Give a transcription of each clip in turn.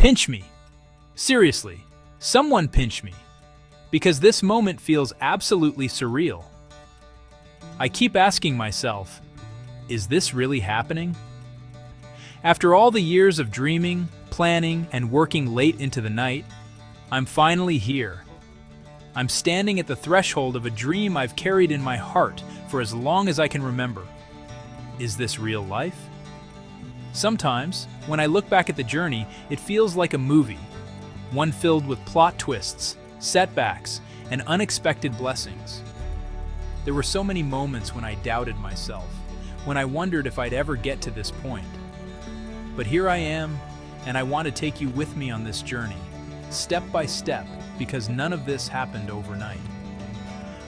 Pinch me. Seriously, someone pinch me. Because this moment feels absolutely surreal. I keep asking myself, is this really happening? After all the years of dreaming, planning, and working late into the night, I'm finally here. I'm standing at the threshold of a dream I've carried in my heart for as long as I can remember. Is this real life? Sometimes, when I look back at the journey, it feels like a movie, one filled with plot twists, setbacks, and unexpected blessings. There were so many moments when I doubted myself, when I wondered if I'd ever get to this point. But here I am, and I want to take you with me on this journey, step by step, because none of this happened overnight.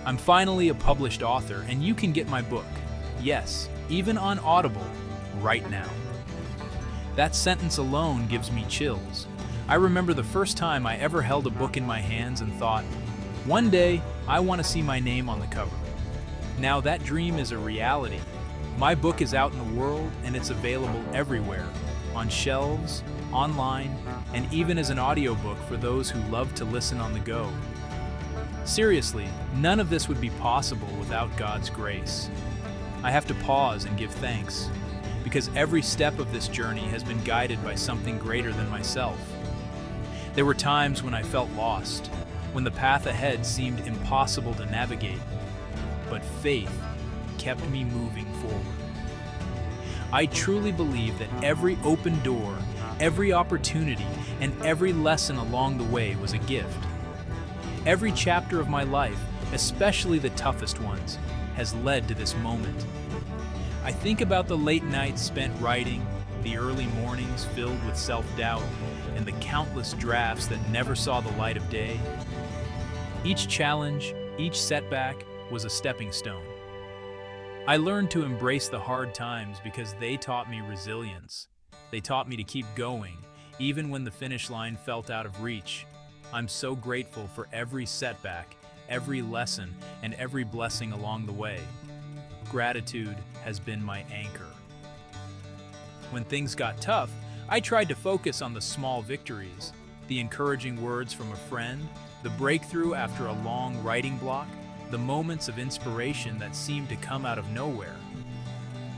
I'm finally a published author, and you can get my book, yes, even on Audible, right now. That sentence alone gives me chills. I remember the first time I ever held a book in my hands and thought, one day, I want to see my name on the cover. Now that dream is a reality. My book is out in the world, and it's available everywhere, on shelves, online, and even as an audiobook for those who love to listen on the go. Seriously, none of this would be possible without God's grace. I have to pause and give thanks, because every step of this journey has been guided by something greater than myself. There were times when I felt lost, when the path ahead seemed impossible to navigate, but faith kept me moving forward. I truly believe that every open door, every opportunity, and every lesson along the way was a gift. Every chapter of my life, especially the toughest ones, has led to this moment. I think about the late nights spent writing, the early mornings filled with self-doubt, and the countless drafts that never saw the light of day. Each challenge, each setback was a stepping stone. I learned to embrace the hard times because they taught me resilience. They taught me to keep going, even when the finish line felt out of reach. I'm so grateful for every setback, every lesson, and every blessing along the way. Gratitude has been my anchor. When things got tough, I tried to focus on the small victories, the encouraging words from a friend, the breakthrough after a long writing block, the moments of inspiration that seemed to come out of nowhere.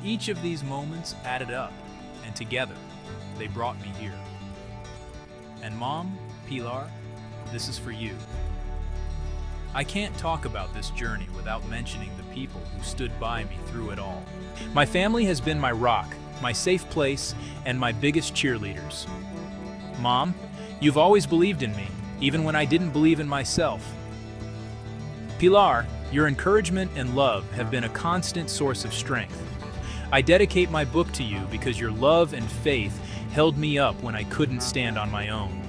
Each of these moments added up, and together, they brought me here. And Mom, Pilar, this is for you. I can't talk about this journey without mentioning the people who stood by me through it all. My family has been my rock, my safe place, and my biggest cheerleaders. Mom, you've always believed in me, even when I didn't believe in myself. Pilar, your encouragement and love have been a constant source of strength. I dedicate my book to you because your love and faith held me up when I couldn't stand on my own.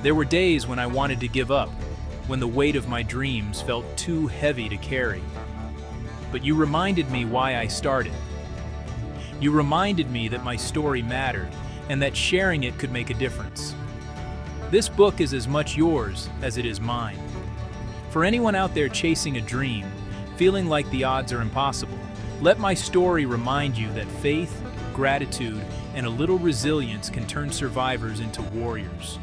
There were days when I wanted to give up, when the weight of my dreams felt too heavy to carry. But you reminded me why I started. You reminded me that my story mattered and that sharing it could make a difference. This book is as much yours as it is mine. For anyone out there chasing a dream, feeling like the odds are impossible, let my story remind you that faith, gratitude, and a little resilience can turn survivors into warriors.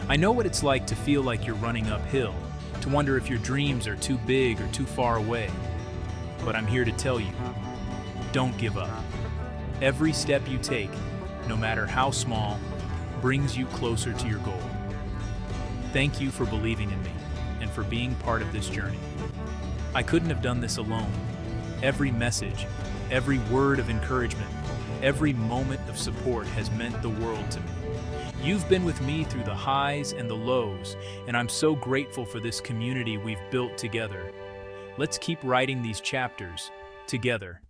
I know what it's like to feel like you're running uphill, to wonder if your dreams are too big or too far away. But I'm here to tell you, don't give up. Every step you take, no matter how small, brings you closer to your goal. Thank you for believing in me and for being part of this journey. I couldn't have done this alone. Every message, every word of encouragement, every moment of support has meant the world to me. You've been with me through the highs and the lows, and I'm so grateful for this community we've built together. Let's keep writing these chapters together.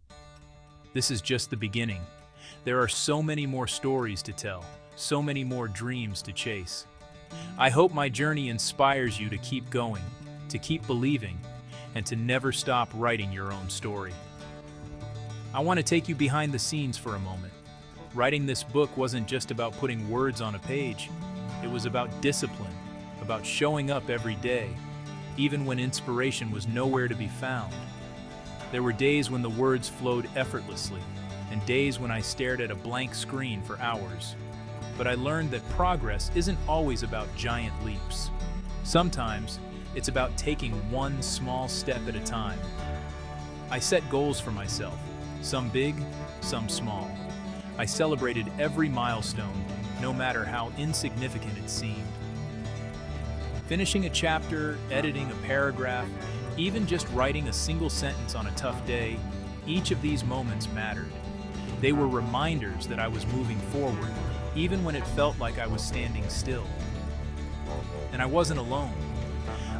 This is just the beginning. There are so many more stories to tell, so many more dreams to chase. I hope my journey inspires you to keep going, to keep believing, and to never stop writing your own story. I want to take you behind the scenes for a moment. Writing this book wasn't just about putting words on a page. It was about discipline, about showing up every day, even when inspiration was nowhere to be found. There were days when the words flowed effortlessly, and days when I stared at a blank screen for hours. but I learned that progress isn't always about giant leaps. Sometimes, it's about taking one small step at a time. I set goals for myself, some big, some small. I celebrated every milestone, no matter how insignificant it seemed. Finishing a chapter, editing a paragraph, even just writing a single sentence on a tough day, each of these moments mattered. They were reminders that I was moving forward, even when it felt like I was standing still. And I wasn't alone.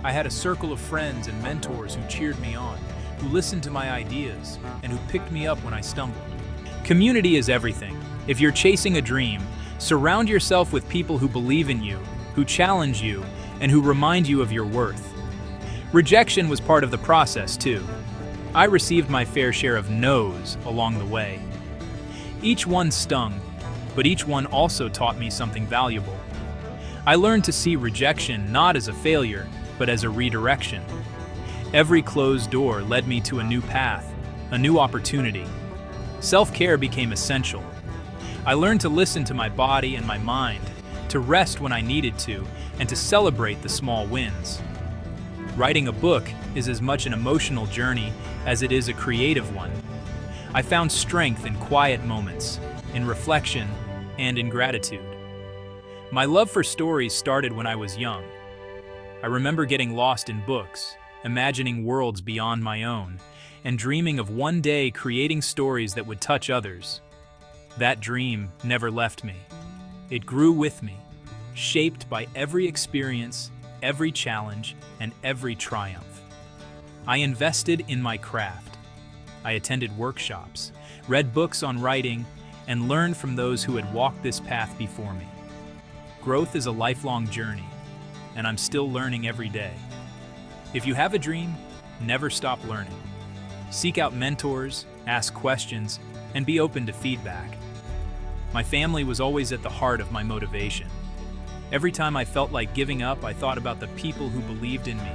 I had a circle of friends and mentors who cheered me on, who listened to my ideas, and who picked me up when I stumbled. Community is everything. If you're chasing a dream, surround yourself with people who believe in you, who challenge you, and who remind you of your worth. Rejection was part of the process, too. I received my fair share of no's along the way. Each one stung, but each one also taught me something valuable. I learned to see rejection not as a failure, but as a redirection. Every closed door led me to a new path, a new opportunity. Self-care became essential. I learned to listen to my body and my mind, to rest when I needed to, and to celebrate the small wins. Writing a book is as much an emotional journey as it is a creative one. I found strength in quiet moments, in reflection, and in gratitude. My love for stories started when I was young. I remember getting lost in books, imagining worlds beyond my own, and dreaming of one day creating stories that would touch others. That dream never left me. It grew with me, shaped by every experience, every challenge, and every triumph. I invested in my craft. I attended workshops, read books on writing, and learned from those who had walked this path before me. Growth is a lifelong journey, and I'm still learning every day. If you have a dream, never stop learning. Seek out mentors, ask questions, and be open to feedback. My family was always at the heart of my motivation. Every time I felt like giving up, I thought about the people who believed in me,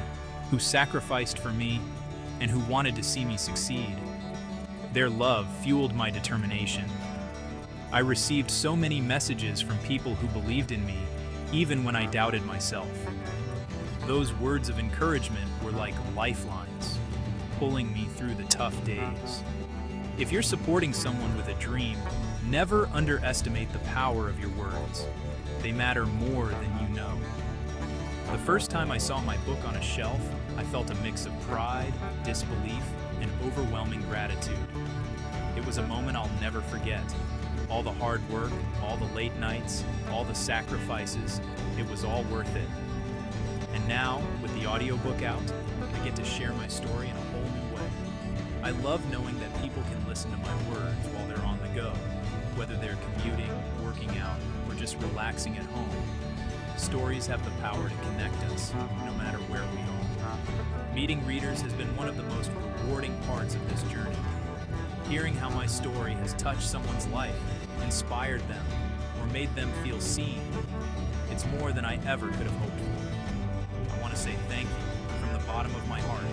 who sacrificed for me, and who wanted to see me succeed. Their love fueled my determination. I received so many messages from people who believed in me, even when I doubted myself. Those words of encouragement were like lifelines, pulling me through the tough days. If you're supporting someone with a dream, never underestimate the power of your words. They matter more than you know. The first time I saw my book on a shelf, I felt a mix of pride, disbelief, and overwhelming gratitude. It was a moment I'll never forget. All the hard work, all the late nights, all the sacrifices, it was all worth it. And now, with the audiobook out, I get to share my story in a whole new way. I love knowing that people can listen to my words while they're on the go, whether they're commuting, working out, or just relaxing at home. Stories have the power to connect us, no matter where we are. Meeting readers has been one of the most rewarding parts of this journey. Hearing how my story has touched someone's life, inspired them, or made them feel seen, it's more than I ever could have hoped for. I want to say thank you from the bottom of my heart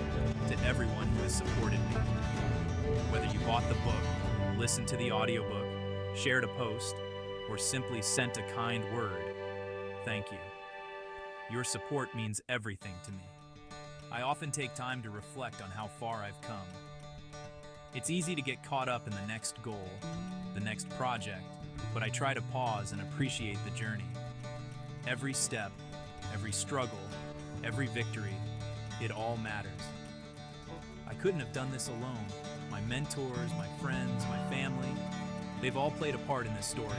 to everyone who has supported me. Whether you bought the book, listened to the audiobook, shared a post, or simply sent a kind word, thank you. Your support means everything to me. I often take time to reflect on how far I've come. It's easy to get caught up in the next goal, the next project, but I try to pause and appreciate the journey. Every step, every struggle, every victory, it all matters. I couldn't have done this alone. My mentors, my friends, my family, they've all played a part in this story.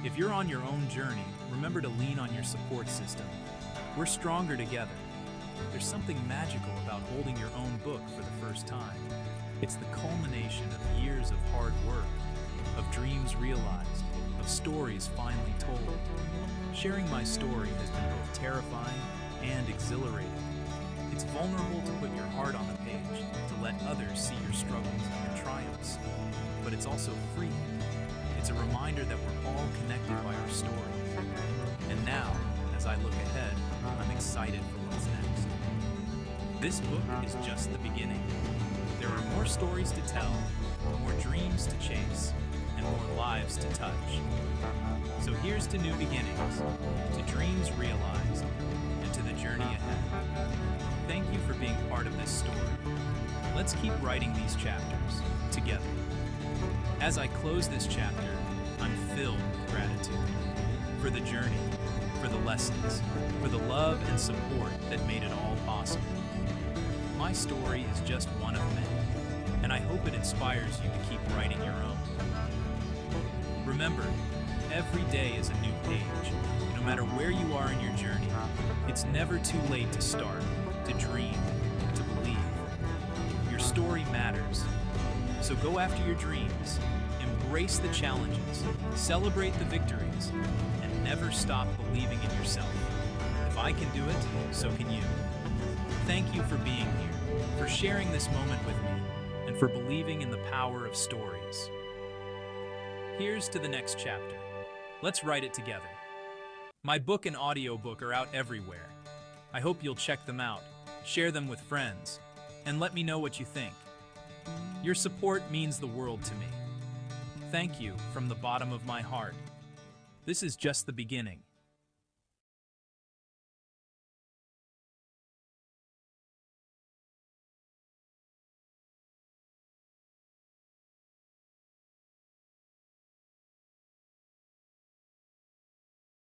If you're on your own journey, remember to lean on your support system. We're stronger together. There's something magical about holding your own book for the first time. It's the culmination of years of hard work, of dreams realized, of stories finally told. Sharing my story has been both terrifying and exhilarating. It's vulnerable to put your heart on the page, to let others see your struggles and your triumphs. But it's also freeing. It's a reminder that we're all connected by our stories. And now, as I look ahead, I'm excited for what's next. This book is just the beginning. There are more stories to tell, more dreams to chase, and more lives to touch. So here's to new beginnings, to dreams realized, and to the journey ahead. Thank you for being part of this story. Let's keep writing these chapters together. As I close this chapter, I'm filled with gratitude for the journey, for the lessons, for the love and support that made it all possible. My story is just one of many, and I hope it inspires you to keep writing your own. Remember, every day is a new page. No matter where you are in your journey, it's never too late to start, to dream, to believe. Your story matters. So go after your dreams, embrace the challenges, celebrate the victories, and never stop believing in yourself. If I can do it, so can you. Thank you for being here, for sharing this moment with me, and for believing in the power of stories. Here's to the next chapter. Let's write it together. My book and audiobook are out everywhere. I hope you'll check them out, share them with friends, and let me know what you think. Your support means the world to me. Thank you from the bottom of my heart. This is just the beginning.